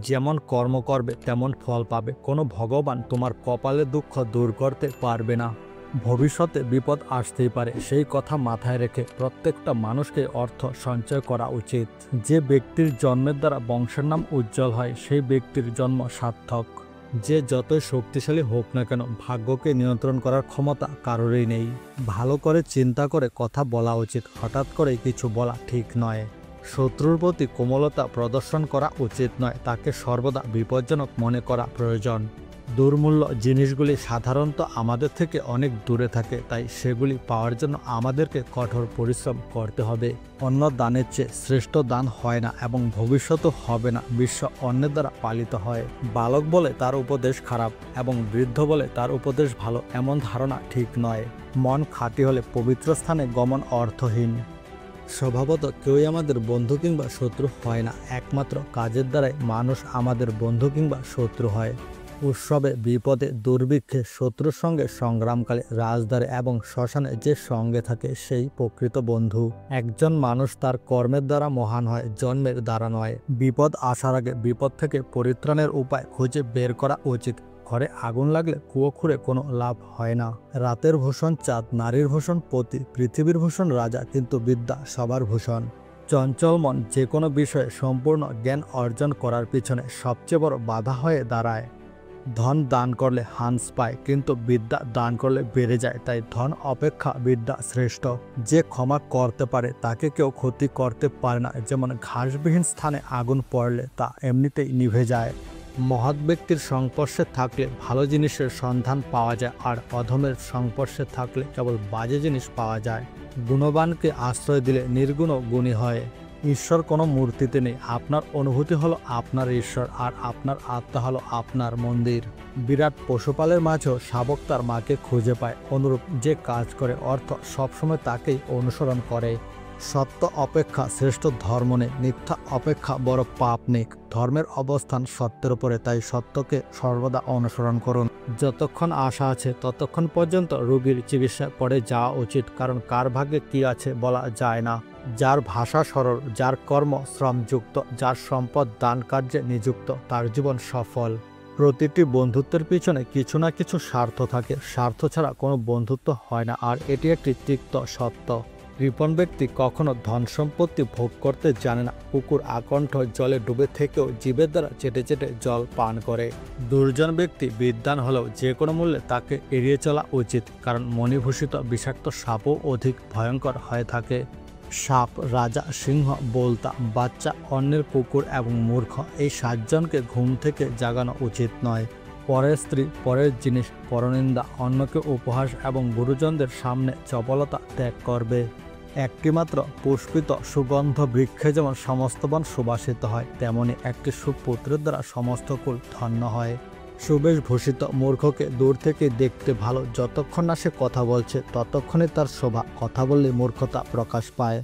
যেমন কর্ম করবে তেমন ফল পাবে। কোনো ভগবান তোমার কপালে দুঃখ দূর করতে পারবে না। ভবিষ্যতে বিপদ আসতেই পারে, সেই কথা মাথায় রেখে প্রত্যেকটা মানুষকে অর্থ সঞ্চয় করা উচিত। যে ব্যক্তির জন্মের দ্বারা বংশের নাম উজ্জ্বল হয় সেই ব্যক্তির জন্ম সার্থক। যে যতই শক্তিশালী হোক না কেন, ভাগ্যকে নিয়ন্ত্রণ করার ক্ষমতা কারোরই নেই। ভালো করে চিন্তা করে কথা বলা উচিত, হঠাৎ করে কিছু বলা ঠিক নয়। শত্রুর প্রতি কোমলতা প্রদর্শন করা উচিত নয়, তাকে সর্বদা বিপজ্জনক মনে করা প্রয়োজন। দুর্মূল্য জিনিসগুলি সাধারণত আমাদের থেকে অনেক দূরে থাকে, তাই সেগুলি পাওয়ার জন্য আমাদেরকে কঠোর পরিশ্রম করতে হবে। অন্য দানের চেয়ে শ্রেষ্ঠ দান হয় না এবং ভবিষ্যতও হবে না। বিশ্ব অন্যের দ্বারা পালিত হয়। বালক বলে তার উপদেশ খারাপ এবং বৃদ্ধ বলে তার উপদেশ ভালো, এমন ধারণা ঠিক নয়। মন খাঁটি হলে পবিত্র স্থানে গমন অর্থহীন। স্বভাবত কেউই আমাদের বন্ধু কিংবা শত্রু হয় না, একমাত্র কাজের দ্বারাই মানুষ আমাদের বন্ধু কিংবা শত্রু হয়। উৎসবে, বিপদে, দুর্ভিক্ষে, শত্রুর সঙ্গে সংগ্রামকালে, রাজদ্বারে এবং শ্মশানে যে সঙ্গে থাকে সেই প্রকৃত বন্ধু। একজন মানুষ তার কর্মের দ্বারা মহান হয়, জন্মের দ্বারা নয়। বিপদ আসার আগে বিপদ থেকে পরিত্রাণের উপায় খুঁজে বের করা উচিত। ঘরে আগুন লাগলে কুয়ো খুঁড়ে কোনো লাভ হয় না। রাতের ভূষণ চাঁদ, নারীর ভূষণ পতি, পৃথিবীর ভূষণ রাজা, কিন্তু বিদ্যা সবার ভূষণ। চঞ্চল মন যে কোনো বিষয়ে সম্পূর্ণ জ্ঞান অর্জন করার পিছনে সবচেয়ে বড় বাধা হয়ে দাঁড়ায়। ধন দান করলে হ্রাস পায়, কিন্তু বিদ্যা দান করলে বেড়ে যায়, তাই ধন অপেক্ষা বিদ্যা শ্রেষ্ঠ। যে ক্ষমা করতে পারে তাকে কেউ ক্ষতি করতে পারে না, যেমন ঘাসবিহীন স্থানে আগুন পড়লে তা এমনিতেই নিভে যায়। মহৎ ব্যক্তির সংস্পর্শে থাকলে ভালো জিনিসের সন্ধান পাওয়া যায়, আর অধমের সংস্পর্শে থাকলে কেবল বাজে জিনিস পাওয়া যায়। গুণবানকে আশ্রয় দিলে নির্গুণ গুণী হয়। ঈশ্বর কোনো মূর্তিতে নেই, আপনার অনুভূতি হলো আপনার ঈশ্বর, আর আপনার আত্মা হলো আপনার মন্দির। বিরাট পশুপালের মাঝেও শাবক তার মাকে খুঁজে পায়। অনুরূপ যে কাজ করে অর্থ সবসময় তাকেই অনুসরণ করে। সত্য অপেক্ষা শ্রেষ্ঠ ধর্ম নেই, মিথ্যা অপেক্ষা বড় পাপ নেই। ধর্মের অবস্থান সত্যের উপরে, তাই সত্যকে সর্বদা অনুসরণ করুন। যতক্ষণ আশা আছে ততক্ষণ পর্যন্ত রোগীর চিকিৎসা করে যাওয়া উচিত, কারণ কার ভাগ্যে কি আছে বলা যায় না। যার ভাষা সরল, যার কর্ম শ্রমযুক্ত, যার সম্পদ দান কার্যে নিযুক্ত, তার জীবন সফল। প্রতিটি বন্ধুত্বের পিছনে কিছু না কিছু স্বার্থ থাকে, স্বার্থ ছাড়া কোনো বন্ধুত্ব হয় না, আর এটি একটি তিক্ত সত্য। কৃপণ ব্যক্তি কখনো ধন সম্পত্তি ভোগ করতে জানে না। কুকুর আকণ্ঠ জলে ডুবে থেকেও জীবের দ্বারা চেটে চেটে জল পান করে। দুর্জন ব্যক্তি বিদ্বান হলেও যে কোনো মূল্যে তাকে এড়িয়ে চলা উচিত, কারণ মণিভূষিত বিষাক্ত সাপও অধিক ভয়ঙ্কর হয়ে থাকে। সাপ, রাজা, সিংহ, বোলতা, বাচ্চা, অন্যের কুকুর এবং মূর্খ, এই সাতজনকে ঘুম থেকে জাগানো উচিত নয়। পরের স্ত্রী, পরের জিনিস, পরনিন্দা, অন্যকে উপহাস এবং গুরুজনদের সামনে চপলতা ত্যাগ করবে। একটিমাত্র পুষ্পিত সুগন্ধ বৃক্ষে যেমন সমস্ত বন সুবাসিত হয়, তেমনি একটি সুপুত্রের দ্বারা সমস্ত কুল ধন্য হয়। সুবেশভূষিত মূর্খকে দূর থেকে দেখতে ভালো, যতক্ষণ না সে কথা বলছে ততক্ষণই তার শোভা, কথা বললে মূর্খতা প্রকাশ পায়।